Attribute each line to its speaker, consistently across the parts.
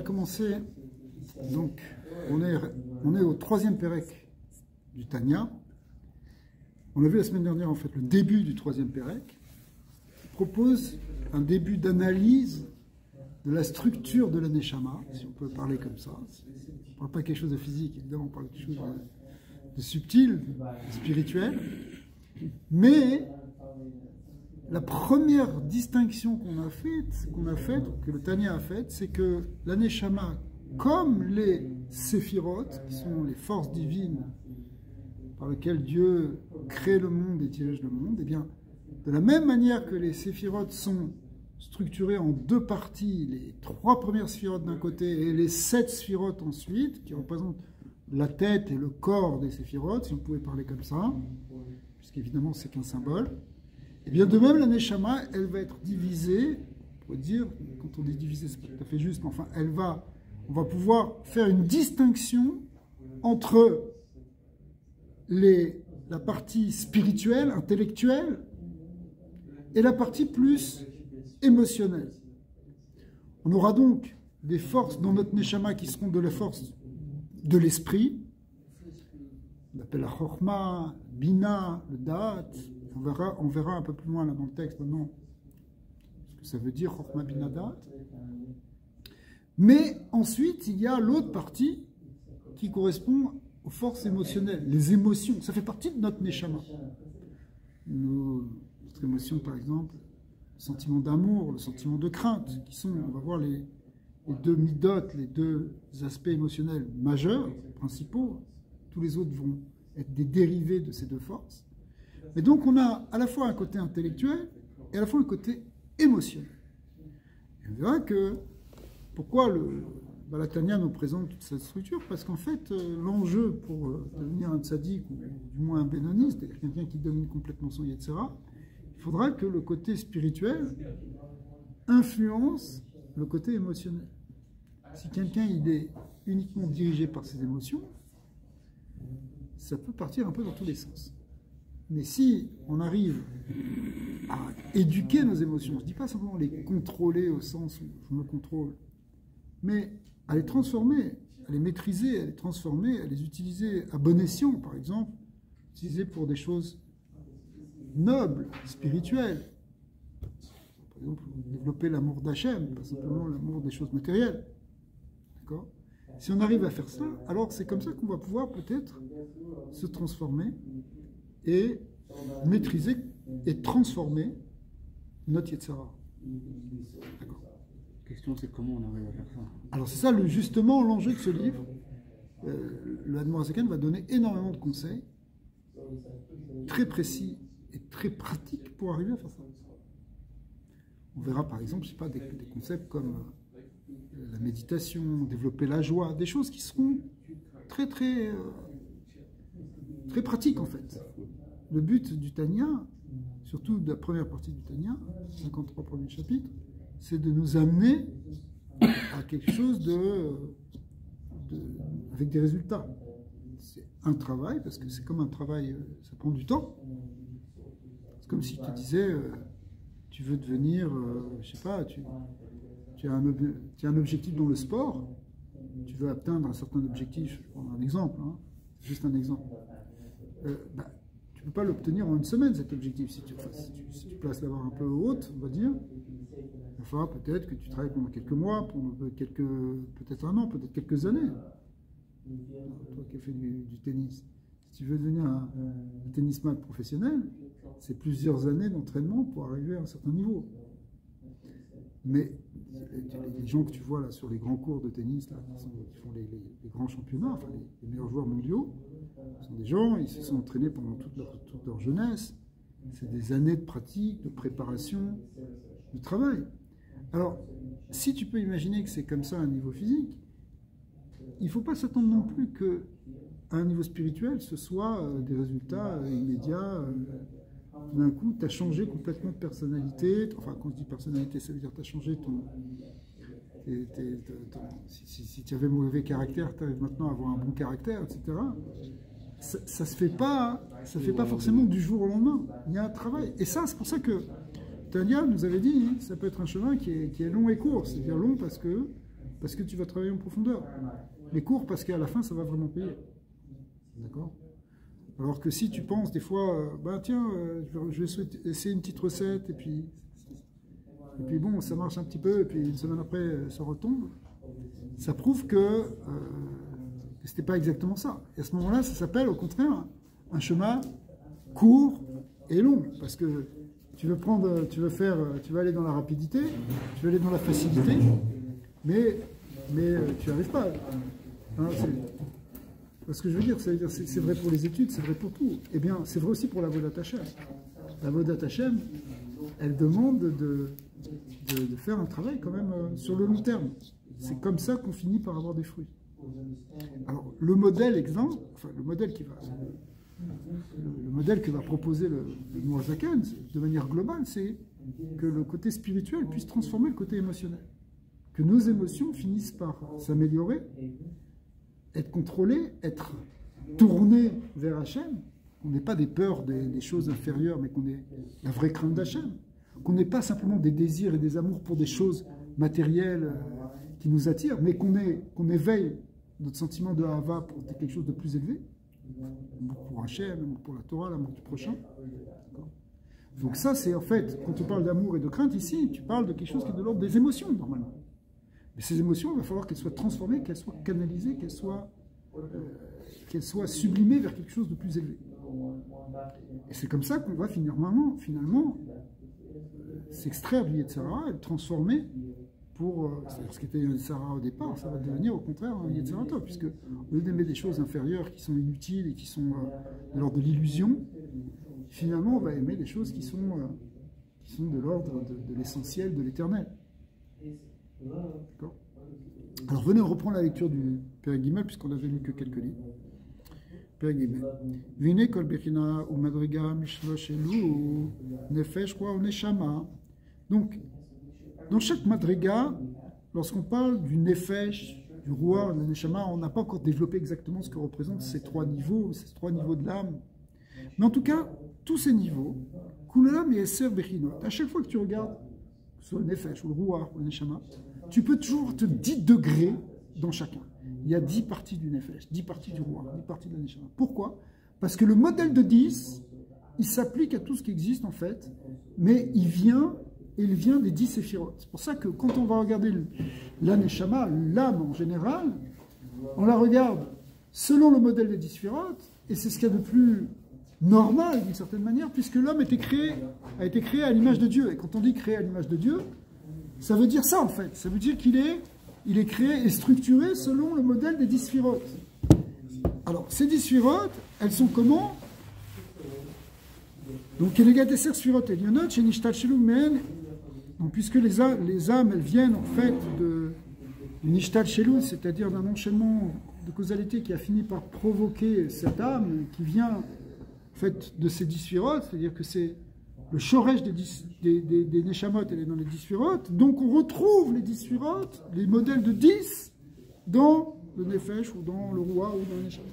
Speaker 1: commencé, donc on est au troisième Pérec du Tanya. On a vu la semaine dernière en fait le début du troisième Pérec, qui propose un début d'analyse de la structure de la Neshama, si on peut parler comme ça. On ne parle pas quelque chose de physique, évidemment, on parle de quelque chose de subtil, de spirituel. Mais la première distinction qu'on a faite, que le Tanya a faite, c'est que la Neshama, comme les séphirotes, qui sont les forces divines par lesquelles Dieu crée le monde et dirige le monde, eh bien, de la même manière que les séphirotes sont structurés en deux parties, les 3 premières sphirotes d'un côté et les 7 sphirotes ensuite, qui représentent la tête et le corps des séphirotes, si on pouvait parler comme ça, puisqu'évidemment c'est qu'un symbole. Et bien de même, la Neshama, elle va être divisée, on pourrait dire, quand on dit divisée, c'est pas tout à fait juste, mais enfin, on va pouvoir faire une distinction entre la partie spirituelle, intellectuelle, et la partie plus émotionnelle. On aura donc des forces dans notre Neshama qui seront de la force de l'esprit, on appelle la Chokhma, Bina, le Da'at. On verra un peu plus loin là dans le texte maintenant ce que ça veut dire Chokhma, Bina, Da'at. Mais ensuite, il y a l'autre partie qui correspond aux forces émotionnelles, les émotions. Ça fait partie de notre Neshama. Notre émotion, par exemple, le sentiment d'amour, le sentiment de crainte, qui sont, on va voir les deux midotes, les deux aspects émotionnels majeurs, principaux. Tous les autres vont être des dérivés de ces deux forces. Mais donc on a à la fois un côté intellectuel et à la fois un côté émotionnel. Et on verra que pourquoi la Tanya nous présente toute cette structure, parce qu'en fait l'enjeu pour devenir un tzaddik, ou du moins un bénoni, c'est-à-dire quelqu'un qui domine complètement son yetzera, il faudra que le côté spirituel influence le côté émotionnel. Si quelqu'un il est uniquement dirigé par ses émotions, ça peut partir un peu dans tous les sens. Mais si on arrive à éduquer nos émotions, je ne dis pas simplement les contrôler au sens où je me contrôle, mais à les transformer, à les maîtriser, à les transformer, à les utiliser à bon escient, par exemple, utiliser pour des choses nobles, spirituelles. Par exemple, développer l'amour d'Hachem, pas simplement l'amour des choses matérielles. D'accord ? Si on arrive à faire ça, alors c'est comme ça qu'on va pouvoir peut-être se transformer et maîtriser et transformer notre Yetzara. D'accord.
Speaker 2: La question, c'est comment on arrive à faire ça.
Speaker 1: Alors c'est ça justement l'enjeu de ce livre. Le Admor Azaken va donner énormément de conseils, très précis et très pratiques pour arriver à faire ça. On verra par exemple, je sais pas, des concepts comme la méditation, développer la joie, des choses qui seront très très pratiques en fait. Le but du Tanya, surtout de la première partie du Tanya, 53 premiers chapitres, c'est de nous amener à quelque chose avec des résultats. C'est un travail, parce que c'est comme un travail, ça prend du temps. C'est comme si tu disais, tu veux devenir, je sais pas, tu as un objectif dans le sport, tu veux atteindre un certain objectif, je prends un exemple, hein, juste un exemple. Tu ne peux pas l'obtenir en une semaine, cet objectif. Si tu places la barre un peu haute, on va dire, il va falloir peut-être que tu travailles pendant quelques mois, pendant peut-être un an, peut-être quelques années. Toi qui as fait du tennis, si tu veux devenir un tennisman professionnel, c'est plusieurs années d'entraînement pour arriver à un certain niveau. Mais les gens que tu vois là sur les grands cours de tennis, là, qui font les grands championnats, enfin les meilleurs joueurs mondiaux, ce sont des gens, ils se sont entraînés pendant toute leur jeunesse. C'est des années de pratique, de préparation, de travail. Alors, si tu peux imaginer que c'est comme ça à un niveau physique, il ne faut pas s'attendre non plus qu'à un niveau spirituel, ce soit des résultats immédiats. D'un coup, tu as changé complètement de personnalité. Enfin, quand je dis personnalité, ça veut dire que tu as changé si tu avais mauvais caractère, tu arrives maintenant à avoir un bon caractère, etc. Ça ne se fait pas, ça fait pas forcément du jour au lendemain. Il y a un travail. Et ça, c'est pour ça que Tanya nous avait dit, ça peut être un chemin qui est long et court. C'est-à-dire long parce parce que tu vas travailler en profondeur. Mais court parce qu'à la fin, ça va vraiment payer. D'accord? Alors que si tu penses des fois, bah tiens, je vais essayer une petite recette, et puis bon, ça marche un petit peu, et puis une semaine après, ça retombe, ça prouve que ce n'était pas exactement ça. Et à ce moment-là, ça s'appelle au contraire un chemin court et long, parce que tu veux aller dans la rapidité, tu veux aller dans la facilité, mais tu n'y arrives pas. Hein, ce que je veux dire, c'est vrai pour les études, c'est vrai pour tout. Eh bien, c'est vrai aussi pour la Avodat Hashem. La Avodat Hashem, elle demande de faire un travail quand même sur le long terme. C'est comme ça qu'on finit par avoir des fruits. Alors, le modèle que va proposer le Moazaken, de manière globale, c'est que le côté spirituel puisse transformer le côté émotionnel. Que nos émotions finissent par s'améliorer, être contrôlées, être tournées vers Hachem, qu'on n'ait pas des peurs des choses inférieures, mais qu'on ait la vraie crainte d'Hachem, qu'on n'ait pas simplement des désirs et des amours pour des choses matérielles qui nous attirent, mais qu'on éveille notre sentiment de Hava pour quelque chose de plus élevé, l'amour pour Hachem, l'amour pour la Torah, l'amour du prochain. Donc ça, c'est en fait, quand on parle d'amour et de crainte ici, tu parles de quelque chose qui est de l'ordre des émotions, normalement. Mais ces émotions, il va falloir qu'elles soient transformées, qu'elles soient canalisées, qu'elles soient sublimées vers quelque chose de plus élevé. Et c'est comme ça qu'on va finalement s'extraire du Yetzirah et le transformer pour ce qui était un Yetzirah au départ, ça va devenir au contraire un Yetzirah Tov, puisque au lieu d'aimer des choses inférieures qui sont inutiles et qui sont de l'ordre de l'illusion, finalement on va aimer des choses qui sont de l'ordre de l'essentiel, de l'éternel. D'accord. Alors venez, on reprend la lecture du Père Guimel, puisqu'on n'avait lu que quelques lignes. Père Guimel. Vine kol bechina ou madriga mishlosh elu nefesh ou neshama. Donc, dans chaque madriga, lorsqu'on parle du nefesh, du roi, du neshama, on n'a pas encore développé exactement ce que représentent ces trois niveaux de l'âme. Mais en tout cas, tous ces niveaux, kulam et eser bechinot. À chaque fois que tu regardes, soit le nefesh, ou le roi, ou le neshama, tu peux toujours te 10 degrés dans chacun. Il y a 10 parties du nefesh, 10 parties du roi, 10 parties de la neshama. Pourquoi? Parce que le modèle de 10, il s'applique à tout ce qui existe en fait, mais il vient des 10 séphirotes. C'est pour ça que quand on va regarder la neshama, l'âme en général, on la regarde selon le modèle des 10 séphirotes, et c'est ce qu'il y a de plus normal d'une certaine manière, puisque l'homme a été créé à l'image de Dieu. Et quand on dit créé à l'image de Dieu, ça veut dire ça en fait. Ça veut dire qu'il est créé et structuré selon le modèle des 10 sphirotes. Alors, ces 10 sphirotes, elles sont comment? Donc, puisque les âmes, elles viennent en fait d'une ishtal shelul, c'est-à-dire d'un enchaînement de causalité qui a fini par provoquer cette âme qui vient en fait de ces 10 sphirotes, c'est-à-dire que c'est le shoresh des neshamot, elle est dans les 10 sphirotes, donc on retrouve les 10 sphirotes, les modèles de 10, dans le nefesh, ou dans le roi, ou dans le neshamot.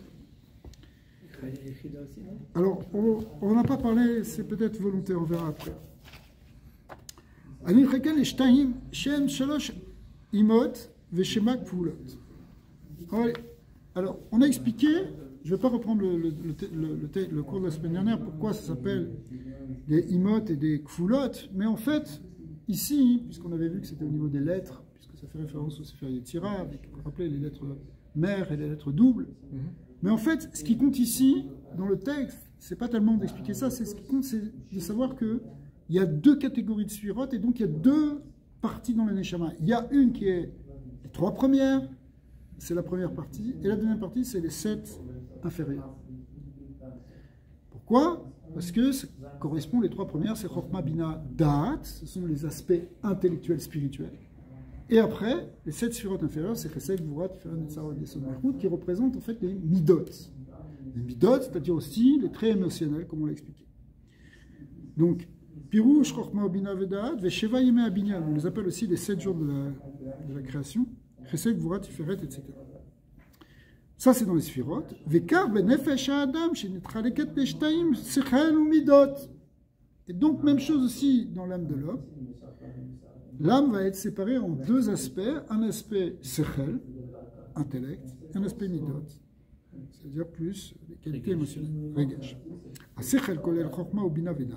Speaker 1: Alors, on n'a pas parlé, c'est peut-être volontaire, on verra après. Alors, on a expliqué, je ne vais pas reprendre le cours de la semaine dernière, pourquoi ça s'appelle des imot et des kfulot, mais en fait, ici, puisqu'on avait vu que c'était au niveau des lettres, puisque ça fait référence au Sefer Yetzirah, avec, vous vous rappelez, les lettres mères et les lettres doubles, mais en fait, ce qui compte ici, dans le texte, c'est pas tellement d'expliquer ça, c'est ce qui compte, c'est de savoir qu'il y a 2 catégories de sphirot, et donc il y a 2 parties dans le Neshama. Il y a une qui est les 3 premières, c'est la première partie, et la deuxième partie, c'est les 7 inférieures. Pourquoi? Parce que ça correspond, les 3 premières, c'est Chokhmah, Bina, Da'at, ce sont les aspects intellectuels, spirituels. Et après, les 7 sphirotes inférieures, c'est Chesed, Gvura, Tiferet, Netzarot, Yesod, Malchut, qui représentent en fait les midot. Les midot, c'est-à-dire aussi les traits émotionnels, comme on l'a expliqué. Donc, Pirouche, Chokhmah, Bina, Vedaat, Vesheva, Yeme, Abinyan, on les appelle aussi les 7 jours de la création, Chesed, Gvura, Tiferet, etc. Ça, c'est dans les sphirotes. Vekar, Benefesh, Adam, Shenetraleket, Neshtaim, Sechel ou Midot. Et donc, même chose aussi dans l'âme de l'homme. l'âme va être séparée en deux aspects, un aspect sechel, intellect, et un aspect midot, c'est-à-dire plus les qualités émotionnelles, regesh. Sechel kolel chokma ou bina vedat,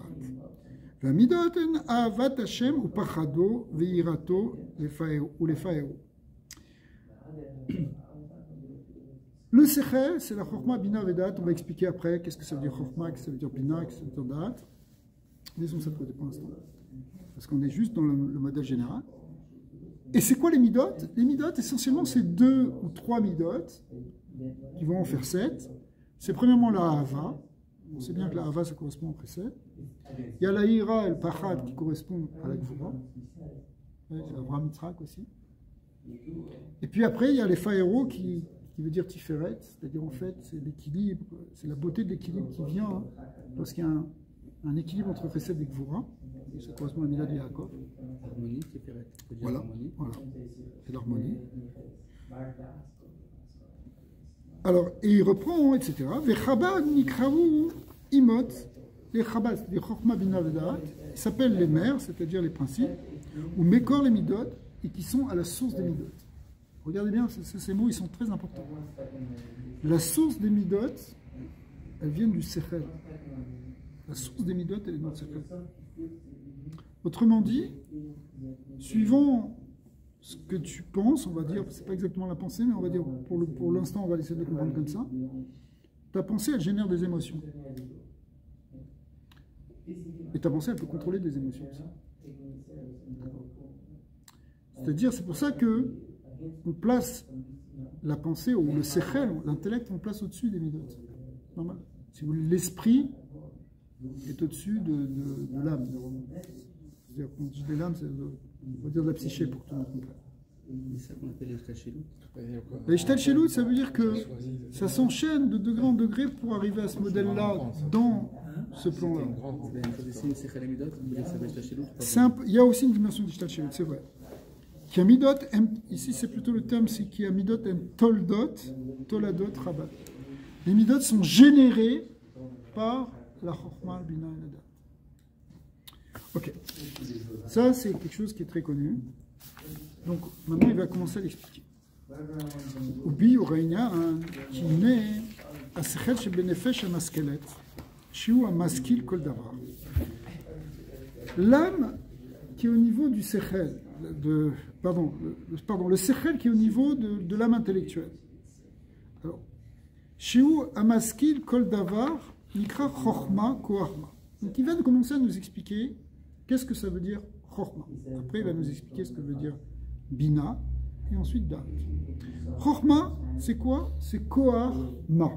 Speaker 1: והמידות הן אהבת השם ופחדו ויראתו ולפארו. Le sechel, c'est la chokma, bina vedat. On va expliquer après qu'est-ce que ça veut dire chokma, qu'est-ce que ça veut dire bina, qu'est-ce que ça veut dire dat. Laissons ça de côté pour l'instant, parce qu'on est juste dans le modèle général. Et c'est quoi les midot? Les midot, essentiellement, c'est 2 ou 3 midot qui vont en faire 7. C'est premièrement la hava. On sait bien que la hava, ça correspond au précède. Il y a la ira et le pachad qui correspondent à la gvura. C'est Avraham Yitzhak aussi. Et puis après, il y a les faéro qui veut dire tiferet, c'est-à-dire en fait, c'est l'équilibre, c'est la beauté de l'équilibre qui vient lorsqu'il y a un équilibre entre précède et gvura. Et ça correspond à Milad et Yaakov.
Speaker 2: Harmonie, tiferet.
Speaker 1: Voilà, c'est l'harmonie. Alors, et il reprend, etc. Les Chabad nikraou imot, les Chabad, les Chokhma bina vedat, ils s'appellent les mères, c'est-à-dire les principes, ou mekor les midot, et qui sont à la source des midot. Regardez bien, ces mots, ils sont très importants. La source des midot, elles viennent du sechel. La source des midot, elle est dans le sechel. Autrement dit, suivant ce que tu penses, on va dire, c'est pas exactement la pensée, mais on va dire, pour l'instant, on va essayer de le comprendre comme ça. Ta pensée, elle génère des émotions. Et ta pensée, elle peut contrôler des émotions aussi. C'est-à-dire, c'est pour ça que on place la pensée, ou le sechel, l'intellect, on le place au-dessus des midot. Normal. Si vous voulez, l'esprit est au-dessus de l'âme. C'est-à-dire, quand on dit de l'âme, on va dire de la psyché pour que tout le monde comprenne.
Speaker 2: C'est ça qu'on appelle les shtachelut.
Speaker 1: Les shtachelut, ça veut dire que ça s'enchaîne de degré en degré pour arriver à ce modèle-là dans ce plan-là. Il y a aussi une dimension du shtachelut, c'est vrai. Qui a midot, ici c'est plutôt le terme, c'est qui a midot en toldot, toladot, rabat. Les midot sont générés par la chokma, bina et la dat. Ok, ça c'est quelque chose qui est très connu. Donc maintenant il va commencer à l'expliquer. Ubi Ureina qui naît à Sechel chez Benefesh à Maskelet, Shiu à Maskil Kol Davar. L'âme qui est au niveau du Sechel, le Sechel qui est au niveau de l'âme intellectuelle. Alors, Shiu à Maskil Kol Davar, Nikra Chochma Koachma. Donc il va commencer à nous expliquer qu'est-ce que ça veut dire Chochma. Après, il va nous expliquer ce que veut dire Bina, et ensuite Dat. Chochma, c'est quoi? C'est Koar-Ma.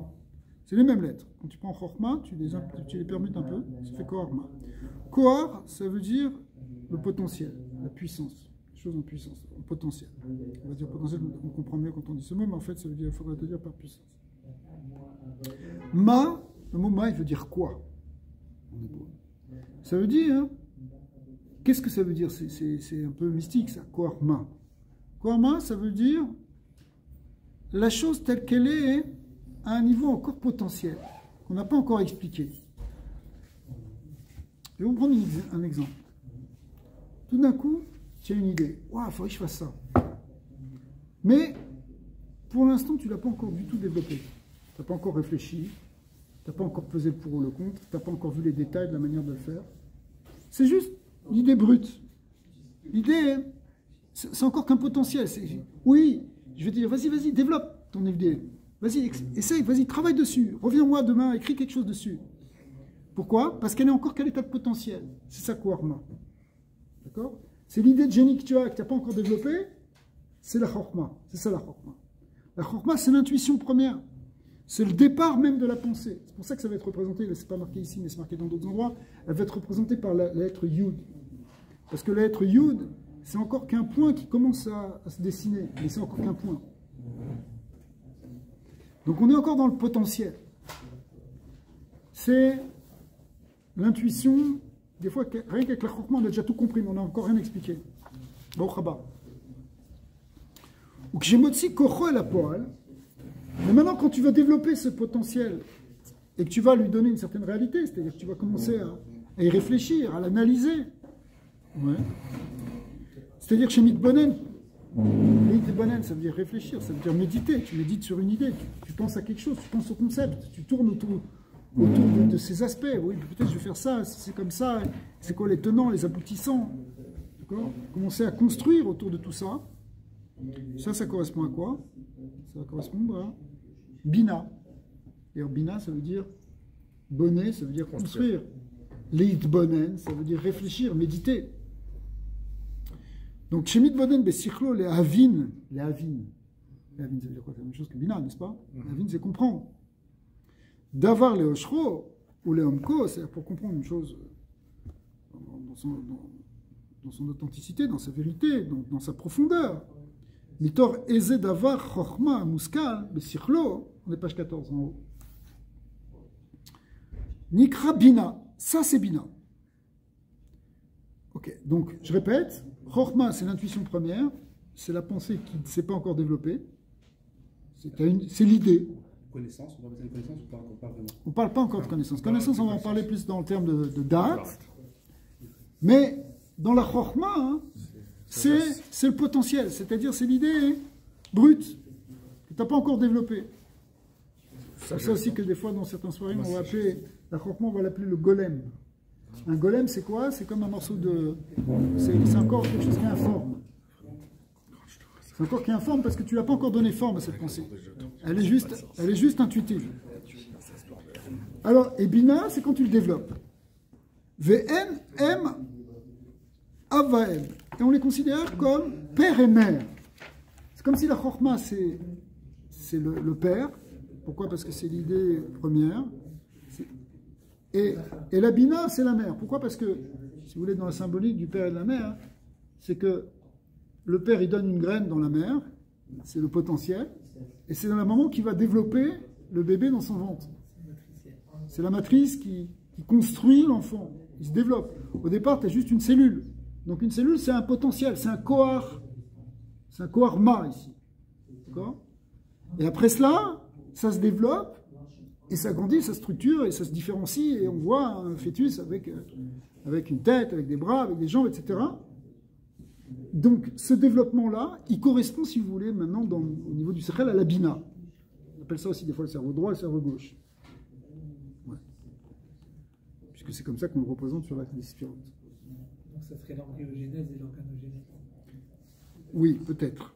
Speaker 1: C'est les mêmes lettres. Quand tu prends Chochma, tu les permutes un peu, ça fait Koar-Ma. Koar, ça veut dire le potentiel, la puissance, les choses en puissance, en potentiel. On va dire potentiel, on comprend mieux quand on dit ce mot, mais en fait, ça veut dire, il faudrait te dire par puissance. Ma, le mot Ma, il veut dire quoi? Ça veut dire, qu'est-ce que ça veut dire? C'est un peu mystique ça, Koar-Ma. Koar-Ma, ça veut dire la chose telle qu'elle est à un niveau encore potentiel, qu'on n'a pas encore expliqué. Je vais vous prendre un exemple. Tout d'un coup, tu as une idée. Waouh, il faudrait que je fasse ça. Mais, pour l'instant, tu ne l'as pas encore du tout développé. Tu n'as pas encore réfléchi. Tu n'as pas encore pesé le pour ou le contre. Tu n'as pas encore vu les détails de la manière de le faire. C'est juste l'idée brute. L'idée, c'est encore qu'un potentiel. Oui, je vais te dire, vas-y, développe ton idée. Vas-y, essaye, vas-y, travaille dessus. Reviens-moi demain, écris quelque chose dessus. Pourquoi? Parce qu'elle est encore qu'à l'état de potentiel. C'est ça, Koar-Ma. D'accord? C'est l'idée de génie que tu n'as pas encore développée. C'est la Chokhma. C'est ça, la Chokhma. La Chokhma, c'est l'intuition première. C'est le départ même de la pensée. C'est pour ça que ça va être représenté, ce n'est pas marqué ici, mais c'est marqué dans d'autres endroits, elle va être représentée par la lettre Yud. Parce que la lettre Yud, c'est encore qu'un point qui commence à se dessiner, mais c'est encore qu'un point. Donc on est encore dans le potentiel. C'est l'intuition, des fois, rien qu'avec la Chokhma, on a déjà tout compris, mais on n'a encore rien expliqué. Bon, Chaba. Ou que j'ai motzi kocho el hapoal. Mais maintenant, quand tu vas développer ce potentiel et que tu vas lui donner une certaine réalité, c'est-à-dire que tu vas commencer à y réfléchir, à l'analyser, ouais. C'est-à-dire chez Mitbonen, Mitbonen, ça veut dire réfléchir, ça veut dire méditer. Tu médites sur une idée, tu penses à quelque chose, tu penses au concept, tu tournes autour de ces aspects. Oui, peut-être je vais faire ça, si c'est comme ça, c'est quoi les tenants, les aboutissants. D'accord ? Commencer à construire autour de tout ça. Ça correspond à quoi? Ça va correspondre à Bina. D'ailleurs, Bina, ça veut dire bonnet, ça veut dire construire. Leitbonen, ça veut dire réfléchir, méditer. Donc, chez Mitbonen, Besichlo, les Havin, ça veut dire quoi? C'est la même chose que Bina, n'est-ce pas? Havin, c'est comprendre. D'avoir les Oshro, ou les Omko, c'est-à-dire pour comprendre une chose dans son authenticité, dans sa vérité, dans sa profondeur. Mitor Eze Davar, Chochma, Muskal, Besichlo, on est page 14 en haut. Nikra Bina, ça c'est Bina. Ok, donc je répète, Chochma c'est l'intuition première, c'est la pensée qui ne s'est pas encore développée, c'est l'idée.
Speaker 2: Connaissance, on parle de connaissance ou pas vraiment?
Speaker 1: On ne parle pas encore de connaissance. Connaissance, on va en parler plus dans le terme de date, mais dans la Chochma, hein, c'est le potentiel, c'est-à-dire c'est l'idée brute que tu n'as pas encore développée. C'est ça aussi que des fois dans certaines soirées on va appeler, la Chochma on va l'appeler le golem. Un golem c'est quoi? C'est comme un morceau de... C'est encore quelque chose qui est informe. C'est encore qui est informe parce que tu ne l'as pas encore donné forme à cette pensée. Elle est juste intuitive. Alors, et Bina, c'est quand tu le développes. Vn, M, Avaem. Et on les considère comme père et mère. C'est comme si la Chochma, c'est le père. Pourquoi? Parce que c'est l'idée première. Et la Bina, c'est la mère. Pourquoi? Parce que, si vous voulez, dans la symbolique du père et de la mère, c'est que le père, il donne une graine dans la mère, c'est le potentiel, et c'est dans la maman qui va développer le bébé dans son ventre. C'est la matrice qui construit l'enfant, il se développe. Au départ, tu as juste une cellule. Donc une cellule, c'est un potentiel, c'est un coar. C'est un coarma ici. D'accord? Et après cela, ça se développe, et ça grandit, ça structure, et ça se différencie, et on voit un fœtus avec une tête, avec des bras, avec des jambes, etc. Donc ce développement-là, il correspond, si vous voulez, maintenant au niveau du sechel à la bina. On appelle ça aussi des fois le cerveau droit et le cerveau gauche. Ouais. Puisque c'est comme ça qu'on le représente sur l'acte des sphirotes.
Speaker 3: Donc ça serait l'embryogénèse et l'organogénèse.
Speaker 1: Oui, peut-être.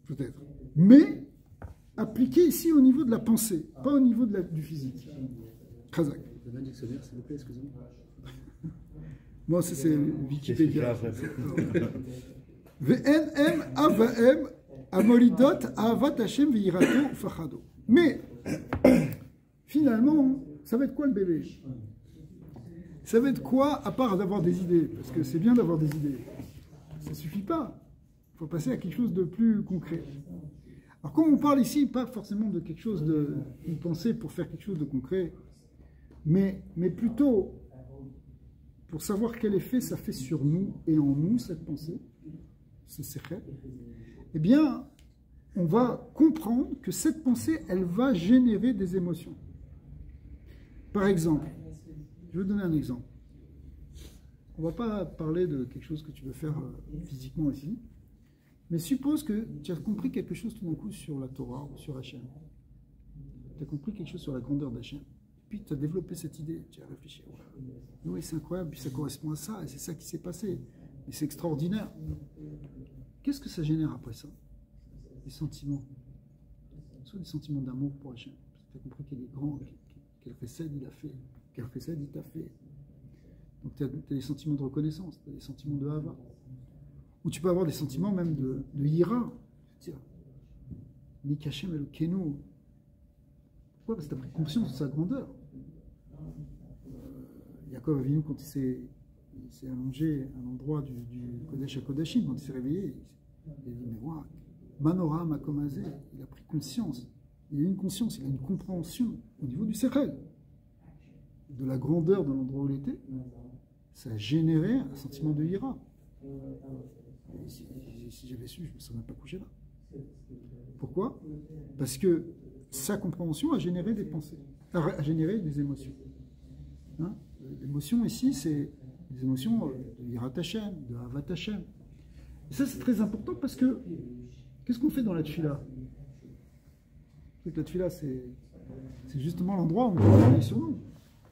Speaker 1: Peut-être. Mais appliqué ici au niveau de la pensée, pas au niveau du physique. Khazak.
Speaker 2: Vous avez un dictionnaire, s'il vous plaît, excusez-moi.
Speaker 1: Moi, c'est Wikipédia. VNM AVM Amolidot Avat Hashem Veirato Fachado. Mais finalement, ça va être quoi le bébé? Ça va être quoi à part d'avoir des idées? Parce que c'est bien d'avoir des idées. Ça ne suffit pas. Il faut passer à quelque chose de plus concret. Alors, comme on parle ici, pas forcément de quelque chose d'une pensée pour faire quelque chose de concret, mais plutôt pour savoir quel effet ça fait sur nous et en nous, cette pensée, ce secret, eh bien, on va comprendre que cette pensée, elle va générer des émotions. Par exemple, je vais donner un exemple. On ne va pas parler de quelque chose que tu veux faire physiquement ici, mais suppose que tu as compris quelque chose tout d'un coup sur la Torah ou sur Hachem. Tu as compris quelque chose sur la grandeur d'Hachem. Puis tu as développé cette idée, tu as réfléchi. Oui, c'est incroyable, puis ça correspond à ça, et c'est ça qui s'est passé. Et c'est extraordinaire. Qu'est-ce que ça génère après ça? Des sentiments. Soit des sentiments d'amour pour Hachem. Tu as compris qu'il est grand, quel chesed il a fait, quel chesed il t'a fait. Donc tu as des sentiments de reconnaissance, tu as des sentiments de hava. Ou tu peux avoir des sentiments même de hira. Nik Hachem Elokeinu. Pourquoi? Parce que tu as pris conscience de sa grandeur. Yaakov Avinu, quand il s'est allongé à l'endroit du Kodesh HaKodashim, quand il s'est réveillé, il a dit, mais voilà, Manora Makomazé, il a pris conscience. Il a une conscience, il a une compréhension au niveau du Sechel, de la grandeur de l'endroit où il était. Ça a généré un sentiment de hira. Si j'avais su, je ne me serais même pas couché là. Pourquoi? Parce que sa compréhension a généré des pensées, a généré des émotions. L'émotion ici, c'est des émotions de Yirat Hashem, de Havat Hashem. Et ça, c'est très important parce que, qu'est-ce qu'on fait dans la tefila? C'est que la tefila, c'est justement l'endroit où on peut travailler sur nous.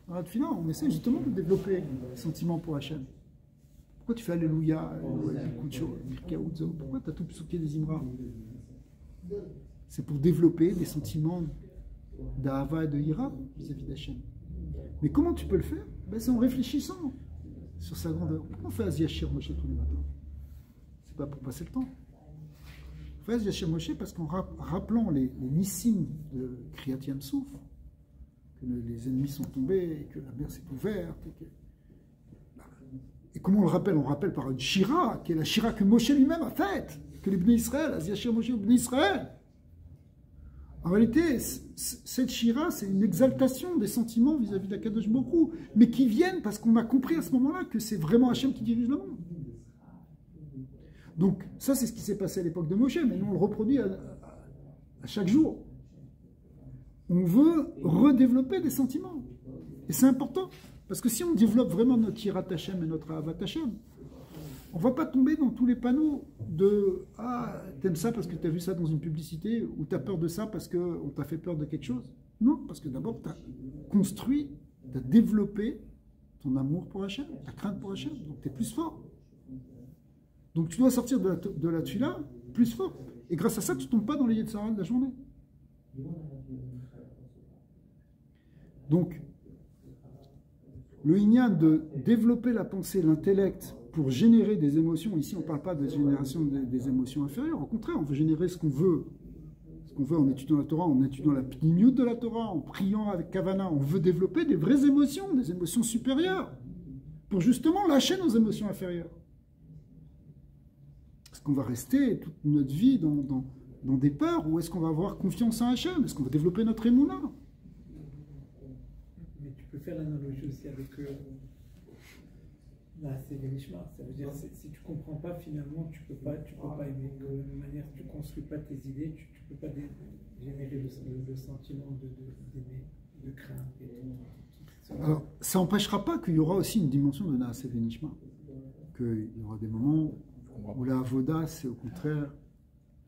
Speaker 1: Dans la tefila, on essaie justement de développer des sentiments pour Hachem. Pourquoi tu fais Alléluia, pourquoi tu as tout psuké des Imra? C'est pour développer des sentiments d'Ahava et de Hira vis-à-vis d'Hachem. Mais comment tu peux le faire? Ben, c'est en réfléchissant sur sa grandeur. Pourquoi on fait Aziachir Moshe tous les matins? C'est pas pour passer le temps. On fait Aziachir Moshe parce qu'en rappelant les Nissim de Kriyat Yam-Souf, que les ennemis sont tombés, et que la mer s'est ouverte, et comment on le rappelle? On rappelle par une Shira, qui est la Shira que Moshe lui-même a faite, que les Bnei Israël, Aziachir Moshe aux Bnei Israël. En réalité, cette Shira, c'est une exaltation des sentiments vis-à-vis de la Kadosh Baruch Hu, mais qui viennent parce qu'on a compris à ce moment-là que c'est vraiment Hachem qui dirige le monde. Donc, ça, c'est ce qui s'est passé à l'époque de Moshe, mais nous, on le reproduit à chaque jour. On veut redévelopper des sentiments. Et c'est important, parce que si on développe vraiment notre Hirat Hachem et notre Ahavat Hachem, on ne va pas tomber dans tous les panneaux de « Ah, t'aimes ça parce que tu as vu ça dans une publicité » ou « tu as peur de ça parce qu'on t'a fait peur de quelque chose ». Non, parce que d'abord, tu as construit, tu as développé ton amour pour Hachem, ta crainte pour Hachem, donc tu es plus fort. Donc tu dois sortir de la tefila plus fort. Et grâce à ça, tu ne tombes pas dans les Yetzirah de la journée. Donc, le inyan de développer la pensée, l'intellect, pour générer des émotions, ici on ne parle pas de génération des émotions inférieures, au contraire, on veut générer ce qu'on veut. Ce qu'on veut en étudiant la Torah, en étudiant la pnimiut de la Torah, en priant avec Kavana, on veut développer des vraies émotions, des émotions supérieures, pour justement lâcher nos émotions inférieures. Est-ce qu'on va rester toute notre vie dans des peurs, ou est-ce qu'on va avoir confiance en Hachem? Est-ce qu'on va développer notre émouna?
Speaker 3: Mais tu peux faire l'analogie aussi avec là, c'est l'Enishma. Ça veut dire que si tu ne comprends pas, finalement, tu peux pas aimer. De la même manière, tu ne construis pas tes idées, tu ne peux pas générer le sentiment d'aimer, de crainte. Et tout.
Speaker 1: Alors, ça n'empêchera pas qu'il y aura aussi une dimension de Naaseh Venishma. Qu'il y aura des moments où la avoda, c'est au contraire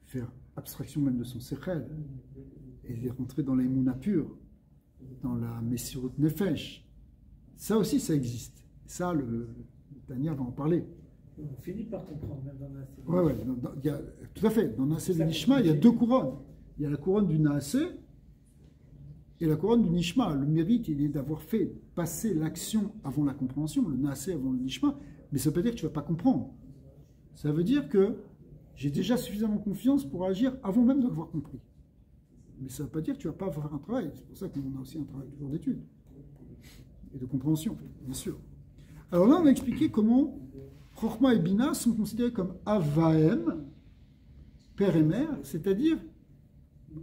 Speaker 1: faire abstraction même de son sechel et rentrer dans la émouna pure, dans la Messirut Nefesh. Ça aussi, ça existe. Ça, le Tania va en parler.
Speaker 3: On finit par comprendre, même dans Naaseh.
Speaker 1: Oui, tout à fait. Dans Naaseh Venishma, il y a deux couronnes. Il y a la couronne du Naaseh et la couronne du Nishma. Le mérite, il est d'avoir fait passer l'action avant la compréhension, le Naaseh avant le Nishma, mais ça ne veut pas dire que tu ne vas pas comprendre. Ça veut dire que j'ai déjà suffisamment confiance pour agir avant même de l'avoir compris. Mais ça ne veut pas dire que tu ne vas pas faire un travail. C'est pour ça qu'on a aussi un travail toujours d'étude et de compréhension, bien sûr. Alors là, on a expliqué comment Chokhma et Bina sont considérés comme Avahem, père et mère, c'est-à-dire,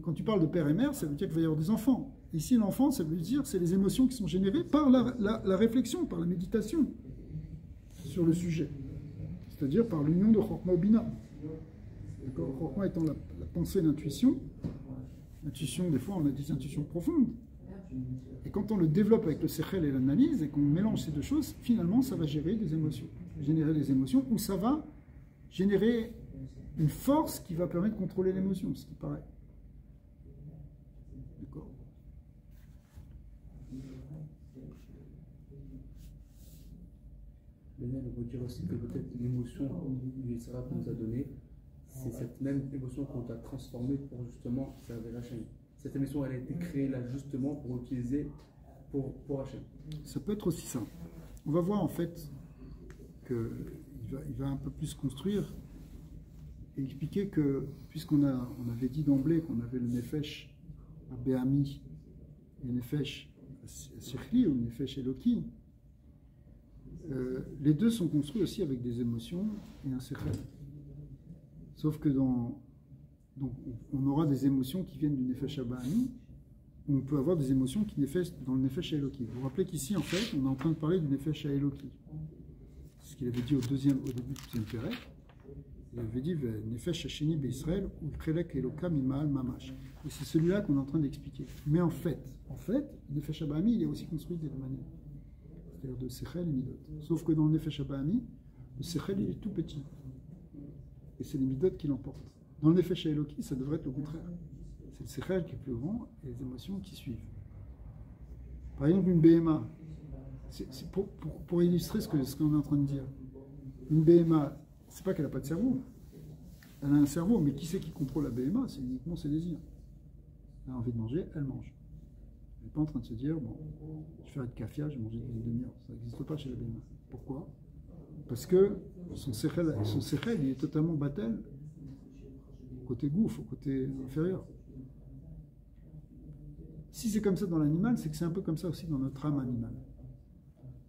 Speaker 1: quand tu parles de père et mère, ça veut dire qu'il va y avoir des enfants. Ici, l'enfant, ça veut dire c'est les émotions qui sont générées par la réflexion, par la méditation sur le sujet. C'est-à-dire par l'union de Chokhma et Bina. Chokhma étant la pensée, l'intuition. L'intuition, des fois, on a des intuitions profondes. Et quand on le développe avec le sechel et l'analyse, et qu'on mélange ces deux choses, finalement, ça va générer des émotions. Ou ça va générer une force qui va permettre de contrôler l'émotion, ce qui paraît. D'accord.
Speaker 2: Mais on peut dire aussi que peut-être l'émotion du Yetzirah qu'on nous a donnée, c'est cette même émotion qu'on a transformée pour justement servir Hachem. Cette émotion, elle a été créée là justement pour utiliser pour Hachem.
Speaker 1: Ça peut être aussi ça. On va voir en fait qu'il va un peu plus construire et expliquer que, puisqu'on avait dit d'emblée qu'on avait le Nefesh à Béami et le Nefesh à Sechli ou le Nefesh Eloki, les deux sont construits aussi avec des émotions et un Sechel. Sauf que donc on aura des émotions qui viennent du Nefesh Abahani, on peut avoir des émotions qui naissent dans le Nefesh Eloki. Vous vous rappelez qu'ici, en fait, on est en train de parler du Nefesh Eloki. C'est ce qu'il avait dit au début du deuxième Pérec. Il avait dit Nefesh Hasheni Be'Israël ou Chelek Eloka Mimal Mamash. Et c'est celui-là qu'on est en train d'expliquer. Mais en fait, le Nefesh Abahani, il est aussi construit de manière. C'est-à-dire de Sechel et Midot. Sauf que dans le Nefesh Abahani, le Sechel, il est tout petit. et c'est les midotes qui l'emportent. Dans le Nefesh Eloki, ça devrait être le contraire. C'est le Sechel qui est plus grand et les émotions qui suivent. Par exemple, une BMA, c'est pour illustrer ce qu'on est en train de dire. Une BMA, c'est pas qu'elle n'a pas de cerveau. Elle a un cerveau, mais qui c'est qui contrôle la BMA? C'est uniquement ses désirs. Elle a envie de manger, elle mange. Elle n'est pas en train de se dire, bon, je vais faire de kafia, je vais manger une demi-heure. Ça n'existe pas chez la BMA. Pourquoi? Parce que son sechel, il est totalement battel, côté gouffre, côté inférieur. Si c'est comme ça dans l'animal, c'est que c'est un peu comme ça aussi dans notre âme animale.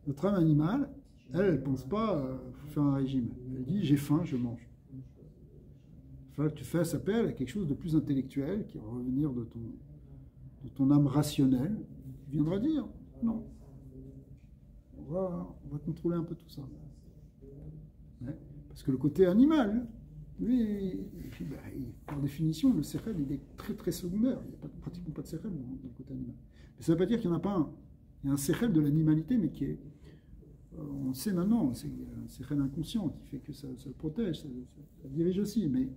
Speaker 1: Notre âme animale, elle ne pense pas faut faire un régime. Elle dit j'ai faim, je mange. Enfin, tu fais appel à quelque chose de plus intellectuel qui va revenir de ton âme rationnelle. Tu viendras dire non. On va contrôler un peu tout ça. Ouais. Parce que le côté animal, lui, par définition, le sechel, il est très très secondaire. Il n'y a pratiquement pas de sechel dans le côté animal. Mais ça ne veut pas dire qu'il n'y en a pas un. Il y a un sechel de l'animalité, mais qui est, on le sait maintenant, c'est un sechel inconscient qui fait que ça le protège, ça dirige aussi. Mais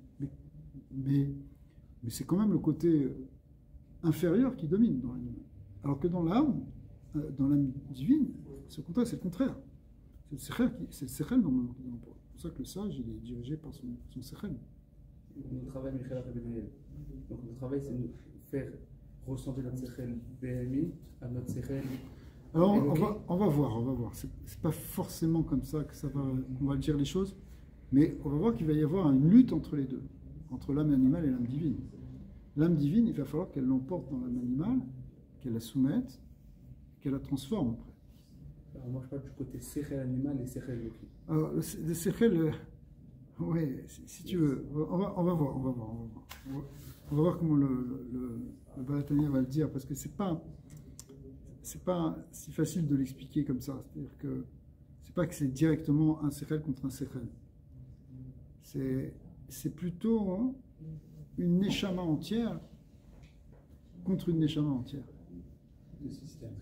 Speaker 1: c'est quand même le côté inférieur qui domine dans l'animal. Alors que dans l'âme divine, c'est le contraire. C'est le sechel dans le c'est pour ça que le sage, il est dirigé par son sechel.
Speaker 2: Notre travail, Michel Rabbeinu, donc notre travail, c'est de faire ressentir notre sechel BMI à notre sechel.
Speaker 1: Alors on va voir. C'est pas forcément comme ça qu'on va dire les choses, mais on va voir qu'il va y avoir une lutte entre les deux, entre l'âme animale et l'âme divine. L'âme divine, il va falloir qu'elle l'emporte dans l'âme animale, qu'elle la soumette, qu'elle la transforme après.
Speaker 2: Alors moi je parle du côté sechel animal et sechel loki.
Speaker 1: Alors le sechel, oui, si tu veux, on va voir. On va voir comment le Balatania va le dire, parce que c'est pas si facile de l'expliquer comme ça. C'est-à-dire que c'est pas que c'est directement un sechel contre un sechel. C'est plutôt une neshama entière contre une neshama entière.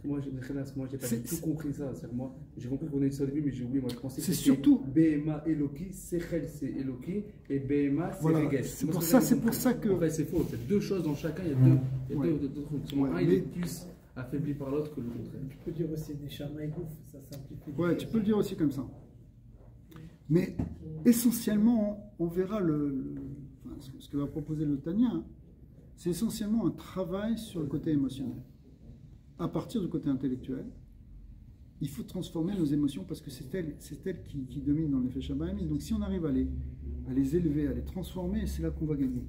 Speaker 2: Moi, j'ai pas du tout compris ça. Moi, j'ai compris qu'on est ça au début, mais j'ai oublié. Moi, je pensais que c'était
Speaker 1: surtout
Speaker 2: BMA Eloki, Sechel c'est Eloki, et BMA c'est
Speaker 1: voilà,
Speaker 2: Regel.
Speaker 1: c'est pour ça que.
Speaker 2: En fait, c'est faux. C'est deux choses dans chacun. Il y a deux trucs. Un, il est plus affaibli par l'autre que le contraire.
Speaker 3: Tu peux dire aussi Neshama et gouffre, ça simplifie.
Speaker 1: Ouais, tu peux le dire aussi comme ça. Mais essentiellement, on verra ce que va proposer le Tanya. C'est essentiellement un travail sur le côté émotionnel. À partir du côté intellectuel, il faut transformer nos émotions parce que c'est elles qui dominent dans l'effet Shabbat. Donc si on arrive à les élever, à les transformer, c'est là qu'on va gagner.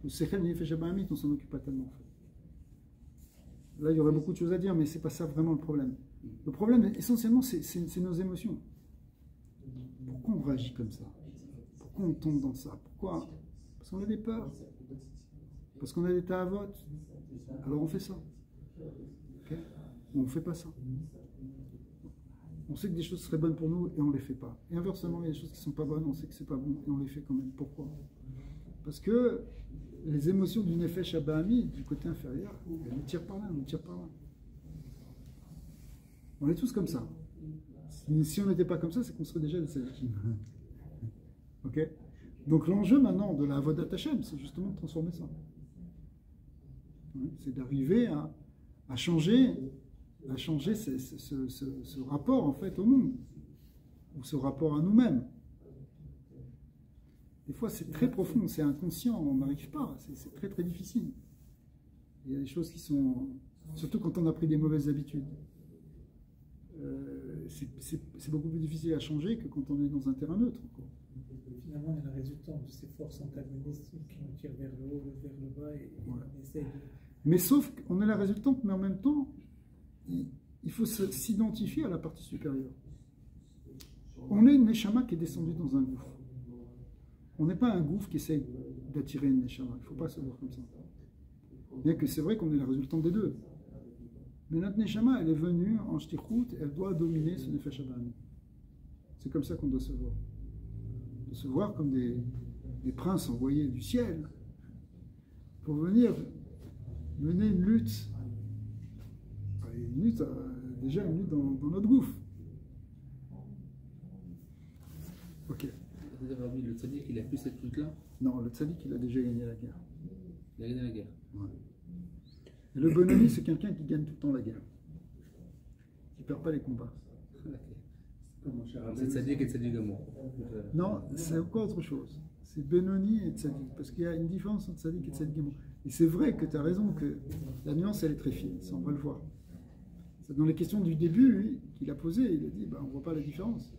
Speaker 1: Le Sechel l'effet Shabbat, on s'en occupe pas tellement. En fait. Là, il y aurait beaucoup de choses à dire, mais c'est pas ça vraiment le problème. Le problème, essentiellement, c'est nos émotions. Pourquoi on réagit comme ça? Pourquoi on tombe dans ça? Pourquoi? Parce qu'on a des peurs. Parce qu'on a des ta'avot. Alors on fait ça. Okay. On ne fait pas ça. On sait que des choses seraient bonnes pour nous et on ne les fait pas. Et inversement, il y a des choses qui ne sont pas bonnes, on sait que ce n'est pas bon et on les fait quand même. Pourquoi? Parce que les émotions du nefesh habahami, du côté inférieur, elles nous tirent par là, elles nous tirent par là. On est tous comme ça. Si on n'était pas comme ça, c'est qu'on serait déjà des Sadikim. Ok? Donc l'enjeu maintenant de la Avodat Hashem, c'est justement de transformer ça. C'est d'arriver à changer ce rapport en fait au monde, ou ce rapport à nous-mêmes. Des fois c'est très profond, c'est inconscient, on n'arrive pas, c'est très très difficile. Il y a des choses qui sont, surtout quand on a pris des mauvaises habitudes, c'est beaucoup plus difficile à changer que quand on est dans un terrain neutre.
Speaker 3: Finalement, on est la résultante de ces forces antagonistes qui nous tirent vers le haut, vers le bas, et
Speaker 1: voilà.
Speaker 3: on essaye de...
Speaker 1: Mais sauf qu'on est la résultante, mais en même temps, il faut s'identifier à la partie supérieure. On est une neshama qui est descendue dans un gouffre. On n'est pas un gouffre qui essaye d'attirer une neshama. Il ne faut pas se voir comme ça. Bien que c'est vrai qu'on est la résultante des deux. Mais notre neshama, elle est venue en shtichut, elle doit dominer ce nefesh habahami. C'est comme ça qu'on doit se voir. On doit se voir comme des princes envoyés du ciel pour venir mener une lutte. Déjà une lutte dans notre gouffre. Ok.
Speaker 2: C'est-à-dire, Rabbi, le tzaddik, il a plus cette lutte-là?
Speaker 1: Non, le tzaddik, il a déjà gagné la guerre.
Speaker 2: Il a gagné la guerre.
Speaker 1: Ouais. Et le Benoni, c'est quelqu'un qui gagne tout le temps la guerre. Qui ne perd pas les combats.
Speaker 2: C'est tzaddik et tzaddik amour.
Speaker 1: Non, c'est encore autre chose. C'est Benoni et tzaddik. Parce qu'il y a une différence entre tzaddik et tzaddik amour. Et c'est vrai que tu as raison que la nuance, elle est très fine. Ça, on va le voir. C'est dans les questions du début qu'il a posées, il a dit, on ne voit pas la différence.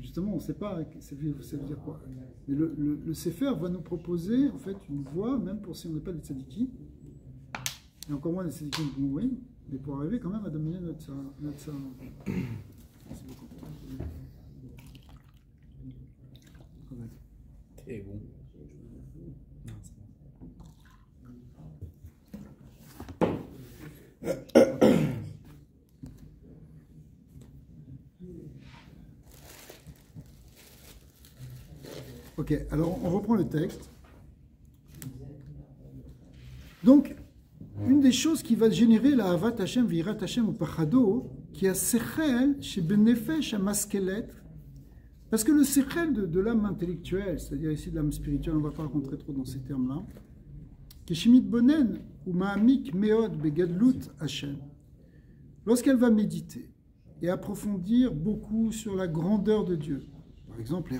Speaker 1: Justement, on ne sait pas ça veut dire quoi. Mais le Sefer va nous proposer en fait une voie, même pour si on n'est pas des tzaddikim, et encore moins des tzaddikim gmourim, mais pour arriver quand même à dominer notre Sarah. Merci beaucoup.
Speaker 2: Et bon.
Speaker 1: Ok, alors on reprend le texte. Donc, une des choses qui va générer la Havat Hashem, Virat Hashem ou Pachado, qui a Sechel chez Benefesh à Maskelet, parce que le Sechel de l'âme intellectuelle, c'est-à-dire ici de l'âme spirituelle, on ne va pas rentrer trop dans ces termes-là, qui est Shemit Bonen ou Mahamik Meod Begadlut Hashem, lorsqu'elle va méditer et approfondir beaucoup sur la grandeur de Dieu. Par exemple,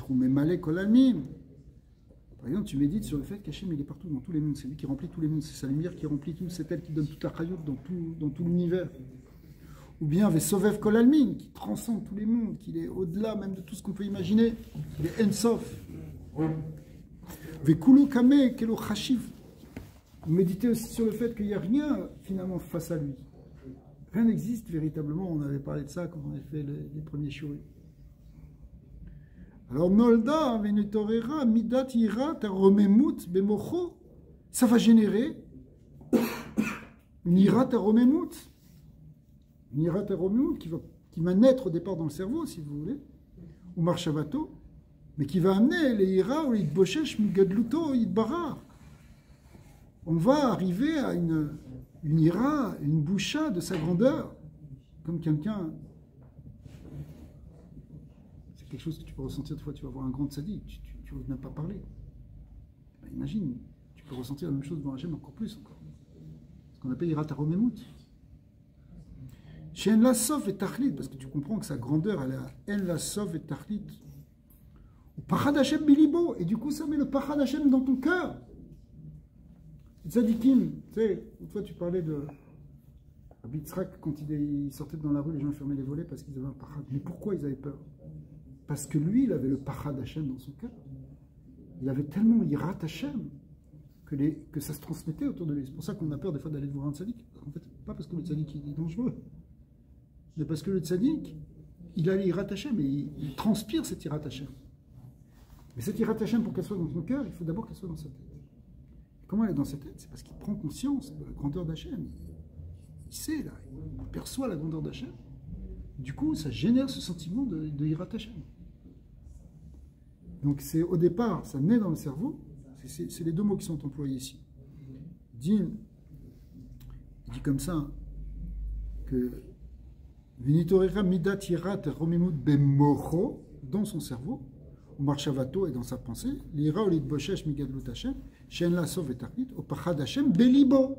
Speaker 1: par exemple, tu médites sur le fait qu'Hachem il est partout dans tous les mondes, c'est lui qui remplit tous les mondes, c'est sa lumière qui remplit tout, c'est elle qui donne toute la chayout dans tout l'univers. Ou bien Vesovev Kolalmin, qui transcende tous les mondes, qui est au-delà même de tout ce qu'on peut imaginer, il est Ensof. Vekulu Kame Kelo Chashiv. Méditez aussi sur le fait qu'il n'y a rien finalement face à lui. Rien n'existe véritablement, on avait parlé de ça quand on avait fait les premiers shurim. Alors, Nolda, Venetorera, Midat, Ira, Taromemut, Bemocho, ça va générer une Ira, Taromemut. Une Ira, Taromemut qui va naître au départ dans le cerveau, si vous voulez, ou Marshavato, mais qui va amener les Ira, ou les Boshesh, Migadluto, Idbarar. On va arriver à une Ira, une boucha de sa grandeur, comme quelqu'un. Quelque chose que tu peux ressentir, des fois tu vas voir un grand tzaddik, tu n'oses même pas parler. Ben, imagine, tu peux ressentir la même chose devant Hachem encore plus. Ce qu'on appelle Yirat HaRomemut. Chez En La Sof et Tachlit, parce que tu comprends que sa grandeur, elle est En La Sof et Tachlit. Pachad Hachem Bilibo, et du coup ça met le Pachad Hachem dans ton cœur. Tzaddikim, tu sais, une fois tu parlais de Rabbi Yitzhak, quand il sortait dans la rue, les gens fermaient les volets parce qu'ils avaient un Pachad. Mais pourquoi ils avaient peur? Parce que lui, il avait le Pachad Hashem dans son cœur. Il avait tellement Yirat Hashem que ça se transmettait autour de lui. C'est pour ça qu'on a peur des fois d'aller voir un tzaddik. En fait, pas parce que le tzaddik est dangereux, mais parce que le tzaddik, il a Yirat Hashem et il transpire cette Yirat Hashem. Mais cette Yirat Hashem, pour qu'elle soit dans son cœur, il faut d'abord qu'elle soit dans sa tête. Et comment elle est dans sa tête? C'est parce qu'il prend conscience de la grandeur d'Hachem. Il sait, là, il perçoit la grandeur d'Hachem. Du coup, ça génère ce sentiment de Yirat Hashem. Donc, c'est au départ, ça naît dans le cerveau. C'est les deux mots qui sont employés ici. Il dit comme ça que Vinitorera midat yirat romimut bemocho, dans son cerveau, ou marshavato et dans sa pensée, l'ira olit boshesh migadlut Hashem, shen la sov et tarkit, au pachad Hashem belibo.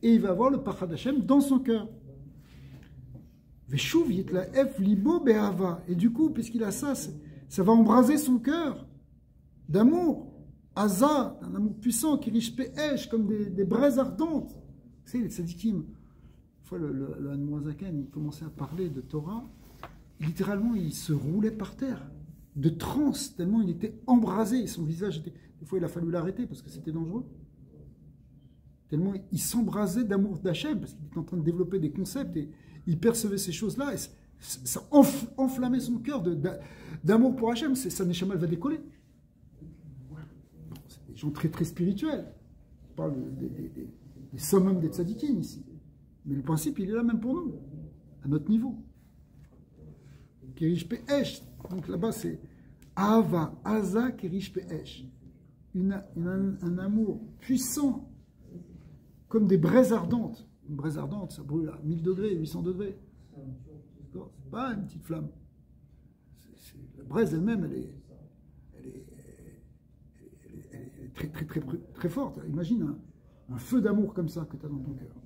Speaker 1: Et il va avoir le pachad Hashem dans son cœur. Veshuv yitlaef libo be'ava. Et du coup, puisqu'il a ça, ça va embraser son cœur d'amour. Aza, un amour puissant qui riche péèche comme des braises ardentes. Vous savez, les tzadikim, une fois le Hanmoazaken, il commençait à parler de Torah, littéralement, il se roulait par terre, de transe, tellement il était embrasé, son visage était... Des fois, il a fallu l'arrêter parce que c'était dangereux. Tellement il s'embrasait d'amour d'Hachem, parce qu'il était en train de développer des concepts, et il percevait ces choses-là, et ça enflammait son cœur d'amour pour Hachem, sa neshama va décoller. Des gens très très spirituels. On parle des summums des tzadikim ici. Mais le principe, il est là même pour nous, à notre niveau. Kerish Pe'esh. Donc là-bas, c'est Ava, Aza, Kerish Pe'esh. Un amour puissant, comme des braises ardentes. Une braise ardente, ça brûle à 1000 degrés, 800 degrés. C'est pas une petite flamme. La braise elle-même, très, très, très, très forte. Imagine un feu d'amour comme ça que tu as dans ton cœur.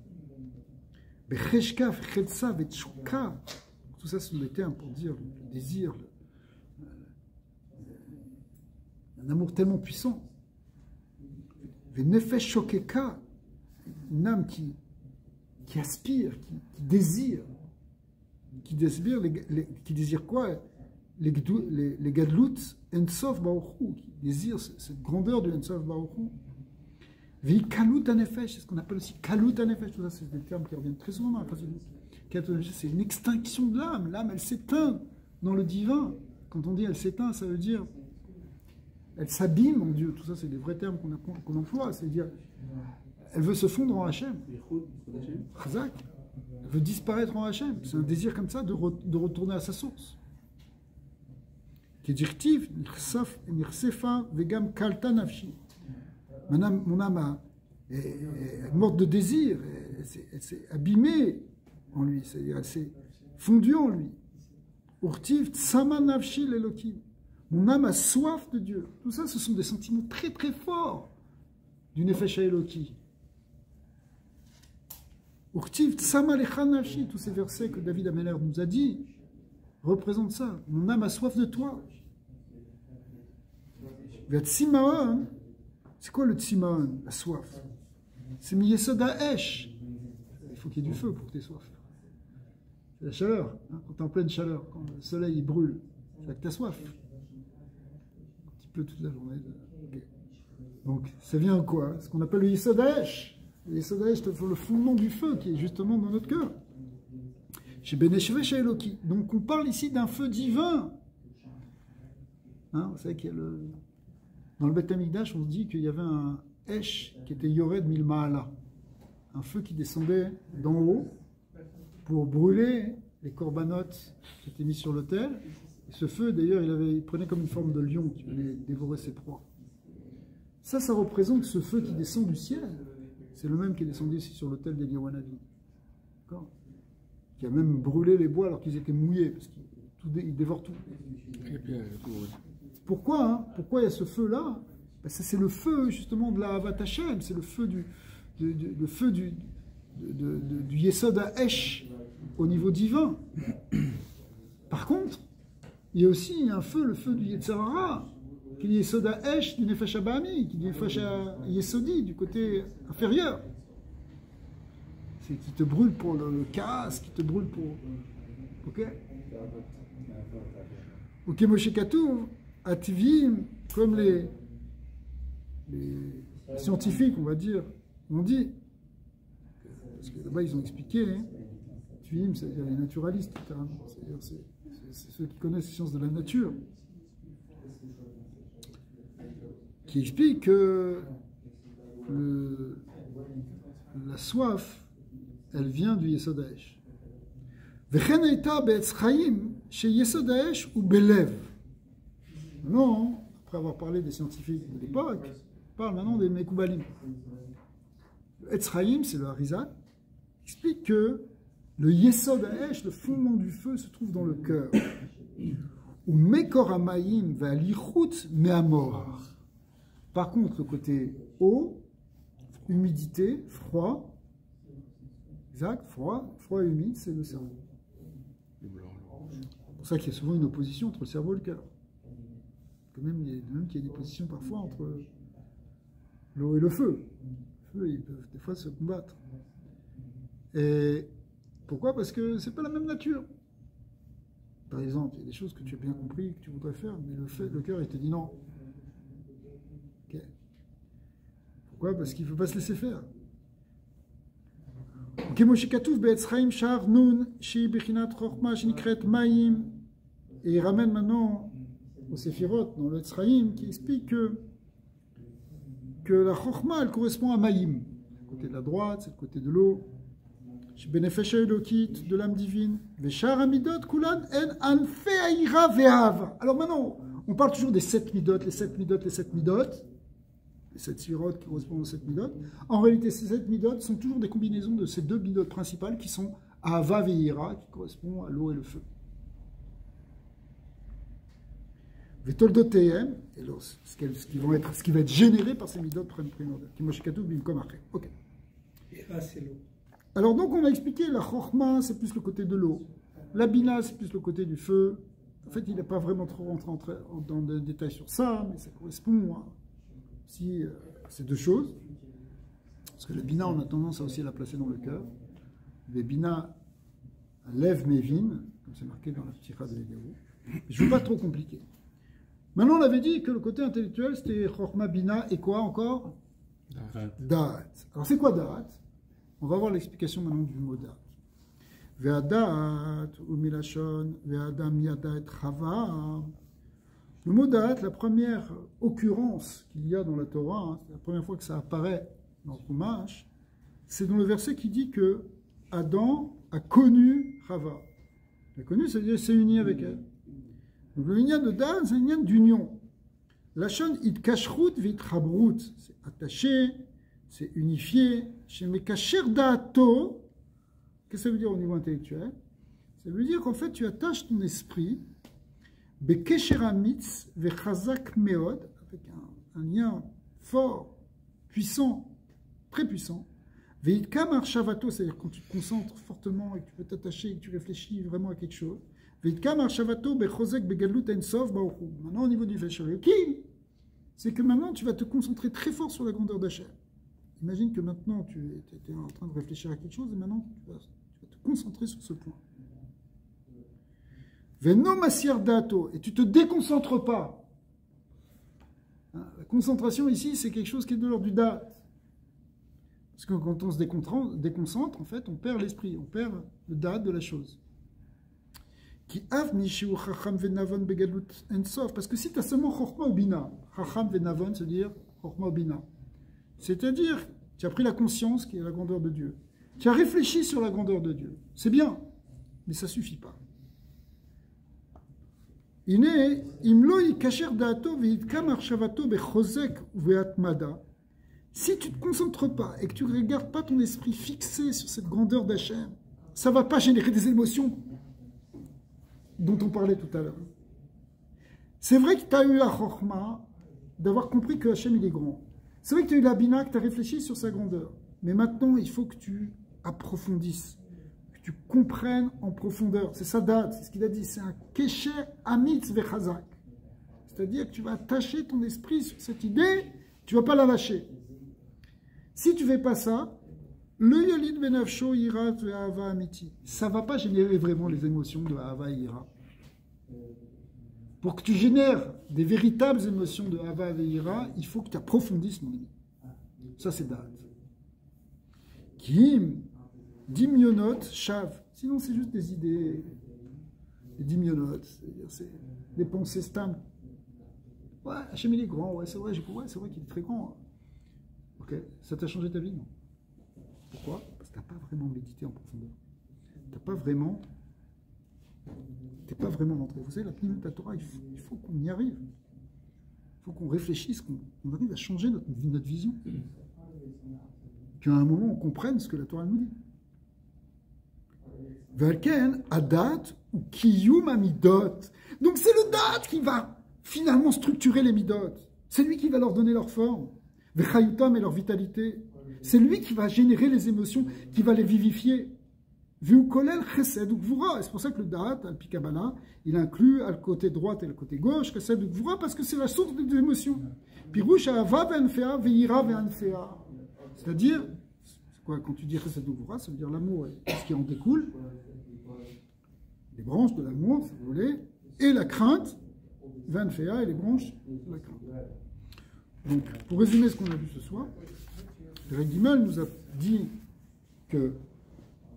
Speaker 1: Tout ça, ce sont des termes pour dire le désir, un amour tellement puissant. Une âme qui aspire, qui désire quoi? Les gadlut ensof baruchu, qui désire cette grandeur du ensof baruchu. Vi kalut anefesh, c'est ce qu'on appelle aussi kalut anefesh. Tout ça, c'est des termes qui reviennent très souvent dans la phrase. C'est une extinction de l'âme. L'âme, elle s'éteint dans le divin. Quand on dit elle s'éteint, ça veut dire elle s'abîme en Dieu. Tout ça, c'est des vrais termes qu'on emploie. C'est-à-dire, elle veut se fondre en Hachem. Chazak. Elle veut disparaître en Hachem. C'est un désir comme ça de retourner à sa source. Kedirtiv, nirsefa, vegam kalta nafshi. Mon âme est morte de désir. Elle s'est abîmée en lui. C'est-à-dire, elle s'est fondue en lui. Urtiv, tsama nafshi l'elokim. Mon âme a soif de Dieu. Tout ça, ce sont des sentiments très très forts du Nefesh Eloki. Urtiv tsama lecha nafshi, tous ces versets que David Ameller nous a dit, représentent ça. Mon âme a soif de toi. Tsimaon, c'est quoi le tsimaon, la soif? C'est miyesod ha'esh. Il faut qu'il y ait du feu pour que tu aies soif. C'est la chaleur. Hein, quand tu es en pleine chaleur, quand le soleil il brûle, c'est que tu as soif. Toute la journée. Okay. Donc, ça vient quoi? Ce qu'on appelle le Yesod Ha'esh. Le Yesod Ha'esh, c'est le fondement du feu qui est justement dans notre cœur. Chez Beneshvesh Eloki. Donc, on parle ici d'un feu divin. Hein, vous savez qu'il y a dans le Beth Amikdash, on se dit qu'il y avait un Esh qui était Yored Milmaala. Un feu qui descendait d'en haut pour brûler les corbanotes qui étaient mis sur l'autel. Ce feu, d'ailleurs, il prenait comme une forme de lion qui venait dévorer ses proies. Ça représente ce feu qui descend du ciel. C'est le même qui est descendu ici sur l'autel d'Eliyahu-Hanavi. D'accord? Qui a même brûlé les bois alors qu'ils étaient mouillés, parce qu'il dévore tout. Pourquoi hein? Pourquoi il y a ce feu-là? Ben, c'est le feu, justement, de la Havat Hashem. C'est le feu du Yesod Ha'esh au niveau divin. Par contre, il y a aussi un feu, le feu du Yetzer Hara, qui est Yesod Ha'esh du Nefesh Abami, qui est du Nefesh Yesodi, du côté inférieur. C'est qui te brûle pour le chaos, qui te brûle pour... Ok? Ok, Moshe Katuv, Ativim, comme les scientifiques, on va dire, ont dit, parce que là-bas ils ont expliqué, hein, Ativim, c'est-à-dire les naturalistes, c'est-à-dire c'est ceux qui connaissent les sciences de la nature, qui expliquent que la soif, elle vient du Yesod Ha'esh. V'chen eita be'etz chaim chez Yesod Ha'esh ou belev. Non, après avoir parlé des scientifiques de l'époque, on parle maintenant des Mekoubalim. Etz chaim, c'est le Harizal, explique que le Yesod Ha'esh, le fondement du feu, se trouve dans le cœur. Ou Mekor Hamayim va lichut me'amor. Par contre, le côté eau, humidité, froid, exact, froid et humide, c'est le cerveau. C'est pour ça qu'il y a souvent une opposition entre le cerveau et le cœur. Même qu'il y a des positions parfois entre l'eau et le feu. Le feu, ils peuvent des fois se combattre. Et pourquoi? Parce que c'est pas la même nature. Par exemple, il y a des choses que tu as bien compris, que tu voudrais faire, mais le cœur, il te dit non. Okay. Pourquoi? Parce qu'il ne faut pas se laisser faire. Et il ramène maintenant au Séphirot, dans le Tzraïm, qui explique que la Chokhma, elle correspond à Maïm. Le côté de la droite, c'est le côté de l'eau. Benefesh Elokit, de l'âme divine. Veshar Amidot, Kulan, En Anfe Aïra Ve'av. Alors maintenant, on parle toujours des 7 midot, les 7 midot, les 7 midot. Les 7 sphirot qui correspondent aux 7 midot. En réalité, ces 7 midot sont toujours des combinaisons de ces deux midot principales qui sont Ava Ve'ira, qui correspondent à l'eau et le feu. Vetoldotehem, et alors, ce qui va être généré par ces midot primordiales. Kimoshikatou bimkom après. Ok.
Speaker 3: Et là, c'est l'eau.
Speaker 1: Alors donc on a expliqué, la chorma c'est plus le côté de l'eau, la bina c'est plus le côté du feu. En fait il n'a pas vraiment trop rentré dans des détails sur ça, mais ça correspond à ces deux choses. Parce que la bina on a tendance à aussi la placer dans le cœur. Les bina lève Mévin, comme c'est marqué dans la ptira de l'Egaou. Je ne veux pas trop compliquer. Maintenant on avait dit que le côté intellectuel c'était chorma, bina et quoi encore? Da'at. Alors c'est quoi da'at? On va voir l'explication maintenant du mot da'at. Ve'ada'at ou milashon, ve'adam yada'et chava. Le mot da'at, la première occurrence qu'il y a dans la Torah, c'est la première fois que ça apparaît dans le Chumash, c'est dans le verset qui dit que Adam a connu Chava. Il a connu, c'est-à-dire s'est uni avec elle. Donc le lien de da'at, c'est un lien d'union. Lashon it kashrut vit chabrut, c'est attaché, c'est unifié. Chez Mekacher Da'ato, qu'est-ce que ça veut dire au niveau intellectuel? Ça veut dire qu'en fait, tu attaches ton esprit, Bekesher Amitz Vechazak Meod, avec un lien fort, puissant, très puissant. Veitkam Arshavato, c'est-à-dire quand tu te concentres fortement et que tu peux t'attacher et que tu réfléchis vraiment à quelque chose. Veitkam Arshavato Bechozek Begalut Ensov Baoru. Maintenant, au niveau du Fesher, c'est que maintenant, tu vas te concentrer très fort sur la grandeur d'Hachem. Imagine que maintenant, tu étais en train de réfléchir à quelque chose et maintenant, tu vas te concentrer sur ce point. Veno masir dato, et tu ne te déconcentres pas. Hein, la concentration ici, c'est quelque chose qui est de l'ordre du date. Parce que quand on se déconcentre, en fait, on perd l'esprit, on perd le date de la chose. Parce que si tu as seulement chorma ou bina, chacham venavon, c'est-à-dire chorma ou bina. C'est-à-dire, tu as pris la conscience qui est la grandeur de Dieu. Tu as réfléchi sur la grandeur de Dieu. C'est bien, mais ça ne suffit pas. Si tu ne te concentres pas et que tu ne regardes pas ton esprit fixé sur cette grandeur d'Hachem, ça ne va pas générer des émotions dont on parlait tout à l'heure. C'est vrai que tu as eu la chorma d'avoir compris que Hachem il est grand. C'est vrai que tu as eu la bina, que tu as réfléchi sur sa grandeur. Mais maintenant, il faut que tu approfondisses, que tu comprennes en profondeur. C'est ça date, c'est ce qu'il a dit. C'est un kesher amitz vechazak. C'est-à-dire que tu vas attacher ton esprit sur cette idée, tu ne vas pas la lâcher. Si tu ne fais pas ça, le yolid benafsho ira ve'ava amiti. Ça ne va pas générer vraiment les émotions de Ahava et ira. Pour que tu génères des véritables émotions de Ahava et ira, il faut que tu approfondisses mon ami. Ça c'est date. Kim, dimyonot, shav. Sinon c'est juste des idées, des dimyonot, c'est des pensées stables. Ouais, Hachem il est grand, ouais c'est vrai qu'il est très grand. Ok, ça t'a changé ta vie, non? Pourquoi? Parce que tu n'as pas vraiment médité en profondeur. Tu n'es pas vraiment rentré. Vous savez, la Pnimut Torah, il faut qu'on y arrive. Il faut qu'on réfléchisse, qu'on arrive à changer notre vision. Qu'à un moment, on comprenne ce que la Torah nous dit. Valken, Adat ou Kiyum Amidot. Donc c'est le Dat qui va finalement structurer les Midot. C'est lui qui va leur donner leur forme. Vechayutam et leur vitalité. C'est lui qui va générer les émotions, qui va les vivifier. Vu kolel chesed ou gvura. C'est pour ça que le Da'at, al-Pi Kabbalah, il inclut le côté droit et le côté gauche, chesed ou gvura, parce que c'est la source des émotions. Pirouche ava ve'anfea, ve'ira ve'anfea. C'est-à-dire, c'est quoi, quand tu dis chesed ou gvura, ça veut dire l'amour et ce qui en découle, les branches de l'amour, si vous voulez, et la crainte, ve'anfea, et les branches de la crainte. Donc, pour résumer ce qu'on a vu ce soir, Reb Gimel nous a dit que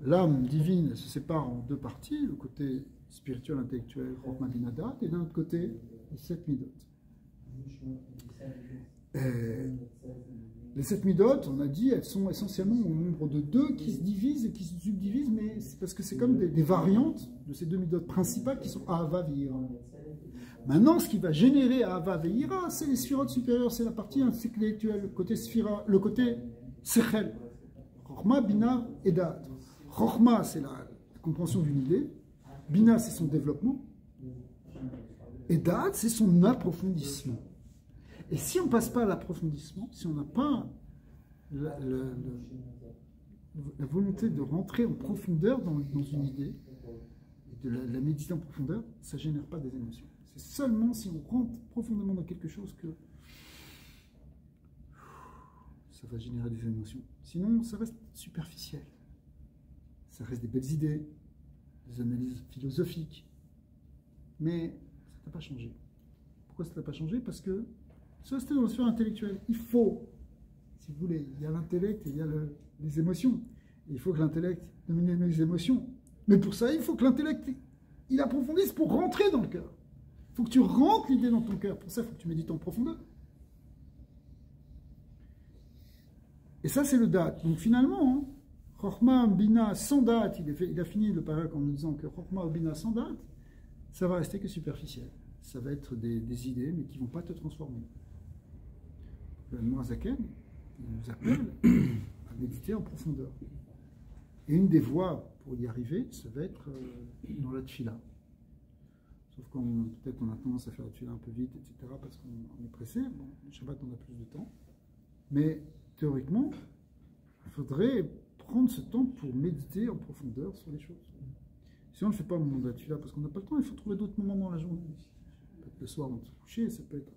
Speaker 1: l'âme divine se sépare en deux parties, le côté spirituel, intellectuel, Chorma Bina Da'at, et d'un autre côté, les 7 midot. Les 7 midot, on a dit, elles sont essentiellement au nombre de 2 qui se divisent et qui se subdivisent, mais c'est parce que c'est comme des variantes de ces 2 midot principales qui sont Ahava Ve'ira. Maintenant, ce qui va générer Ahava Ve'ira, c'est les sphirotes supérieures, c'est la partie intellectuelle, le côté sphira, le côté sechel. Chorma, Bina et Da'at. Chorma, c'est la compréhension d'une idée. Bina, c'est son développement. Et Da'at, c'est son approfondissement. Et si on ne passe pas à l'approfondissement, si on n'a pas la volonté de rentrer en profondeur dans une idée, et de la méditer en profondeur, ça ne génère pas des émotions. C'est seulement si on rentre profondément dans quelque chose que ça va générer des émotions. Sinon, ça reste superficiel. Ça reste des belles idées, des analyses philosophiques. Mais ça n'a pas changé. Pourquoi ça n'a pas changé? Parce que ça, c'était dans la sphère intellectuelle. Il faut, si vous voulez, il y a l'intellect et il y a les émotions. Et il faut que l'intellect domine les émotions. Mais pour ça, il faut que l'intellect, il approfondisse pour rentrer dans le cœur. Il faut que tu rentres l'idée dans ton cœur. Pour ça, il faut que tu médites en profondeur. Et ça, c'est le da'at. Donc finalement, Chokhma, Bina, sans da'at, il a fini le paragraphe en nous disant que Chokhma, Bina, sans da'at, ça va rester que superficiel. Ça va être des idées, mais qui ne vont pas te transformer. Le Moazaken, il nous appelle à méditer en profondeur. Et une des voies pour y arriver, ça va être dans la tfila. Sauf qu'on peut-être qu'on a tendance à faire la tfila un peu vite, etc., parce qu'on est pressé. Bon, le Shabbat, on a plus de temps. Mais théoriquement, il faudrait prendre ce temps pour méditer en profondeur sur les choses. Si on ne le fait pas au moment de la tfila, parce qu'on n'a pas le temps, il faut trouver d'autres moments dans la journée. Peut-être le soir avant de se coucher, ça peut être...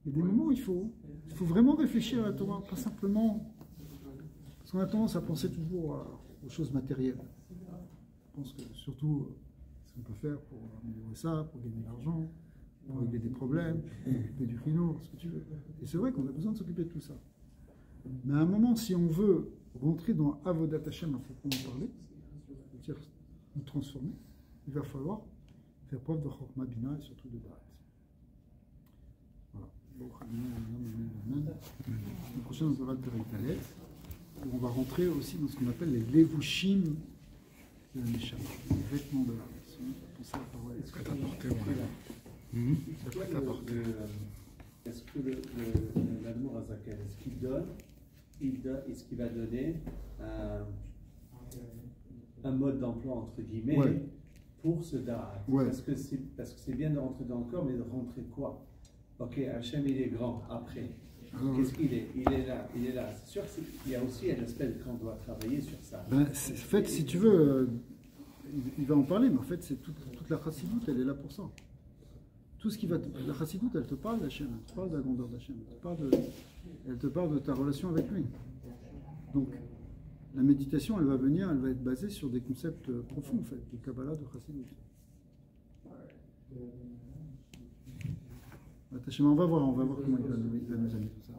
Speaker 1: Il y a des moments où il faut vraiment réfléchir à la Torah, pas simplement... Parce qu'on a tendance à penser toujours aux choses matérielles. Je pense que surtout, ce qu'on peut faire pour améliorer ça, pour gagner de l'argent, pour régler des problèmes, pour s'occuper du rhino, ce que tu veux. Et c'est vrai qu'on a besoin de s'occuper de tout ça. Mais à un moment, si on veut rentrer dans Avodat Hashem, à proprement parler, c'est-à-dire nous transformer, il va falloir faire preuve de Chokhma Bina et surtout de Da'at. Voilà. La prochaine, on verra le Perek Dalet, où on va rentrer aussi dans ce qu'on appelle les Levushim de la Neshama, les vêtements de l'âme. Pensez à la parole.
Speaker 4: Est-ce que tu as apporté,
Speaker 5: est-ce que l'Admour Azaken, est-ce qu'il donne, est-ce qu'il va donner un mode d'emploi, entre guillemets,
Speaker 1: ouais,
Speaker 5: pour ce da'at,
Speaker 1: ouais.
Speaker 5: Parce que c'est bien de rentrer dans le corps, mais de rentrer quoi? Ok, Hachem, il est grand, après. Qu'est-ce qu'il est? Il est là. C'est sûr qu'il y a aussi un aspect qu'on doit travailler sur ça.
Speaker 1: Ben, en fait, si tu veux, il va en parler, mais en fait, c'est toute la chassidoute, elle est là pour ça. Tout ce qui va... La chassidoute, elle te parle d'Hachem, elle te parle de la grandeur d'Hachem, elle te parle de ta relation avec lui. Donc, la méditation, elle va être basée sur des concepts profonds, en fait, de Kabbalah, de chassidoute. On va voir comment il va nous amener tout ça.